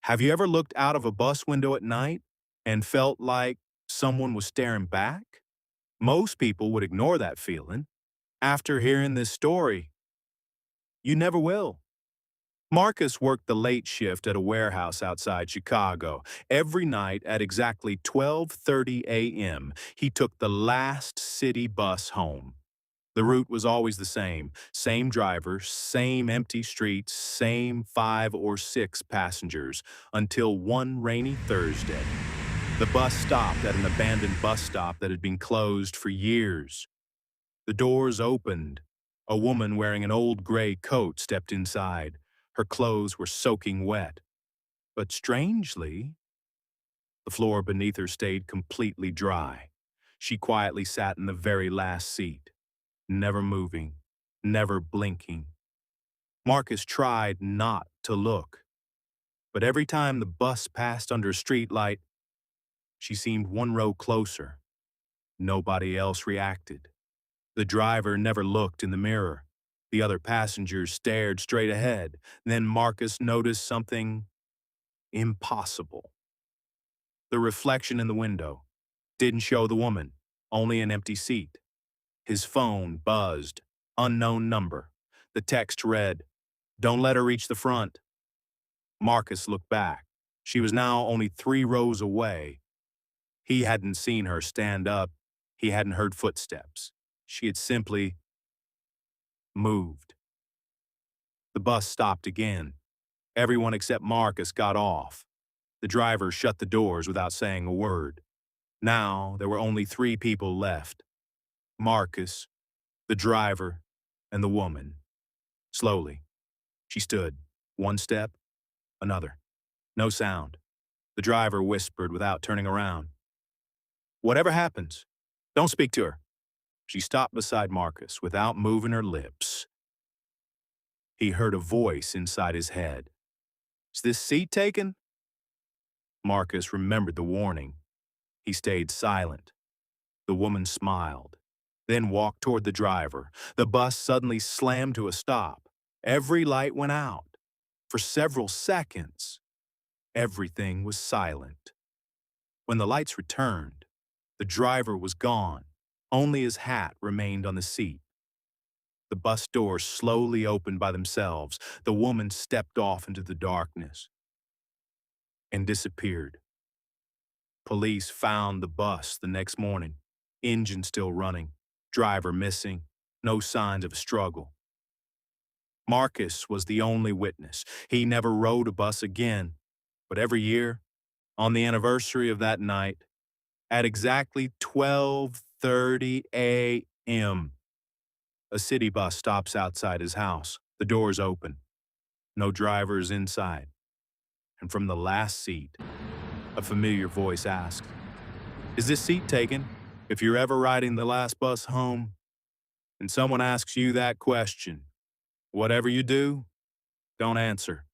Have you ever looked out of a bus window at night and felt like someone was staring back? Most people would ignore that feeling. After hearing this story, you never will. Marcus worked the late shift at a warehouse outside Chicago. Every night at exactly 12:30 a.m., he took the last city bus home. The route was always the same driver, same empty streets, same 5 or 6 passengers, until one rainy Thursday. The bus stopped at an abandoned bus stop that had been closed for years. The doors opened. A woman wearing an old gray coat stepped inside. Her clothes were soaking wet. But strangely, the floor beneath her stayed completely dry. She quietly sat in the very last seat, never moving, never blinking. Marcus tried not to look, but every time the bus passed under a streetlight, she seemed one row closer. Nobody else reacted. The driver never looked in the mirror. The other passengers stared straight ahead. Then Marcus noticed something impossible. The reflection in the window didn't show the woman, only an empty seat. His phone buzzed. Unknown number. The text read, "Don't let her reach the front." Marcus looked back. She was now only 3 rows away. He hadn't seen her stand up. He hadn't heard footsteps. She had simply moved. The bus stopped again. Everyone except Marcus got off. The driver shut the doors without saying a word. Now there were only 3 people left: Marcus, the driver, and the woman. Slowly, she stood. One step, another. No sound. The driver whispered without turning around, "Whatever happens, don't speak to her." She stopped beside Marcus without moving her lips. He heard a voice inside his head. "Is this seat taken?" Marcus remembered the warning. He stayed silent. The woman smiled, then walked toward the driver. The bus suddenly slammed to a stop. Every light went out. For several seconds, everything was silent. When the lights returned, the driver was gone. Only his hat remained on the seat. The bus doors slowly opened by themselves. The woman stepped off into the darkness and disappeared. Police found the bus the next morning. Engine still running, driver missing, no signs of a struggle. Marcus was the only witness. He never rode a bus again. But every year, on the anniversary of that night, at exactly 12:30 a.m., a city bus stops outside his house. The doors open. No drivers inside. And from the last seat, a familiar voice asks, "Is this seat taken?" If you're ever riding the last bus home and someone asks you that question, whatever you do, don't answer.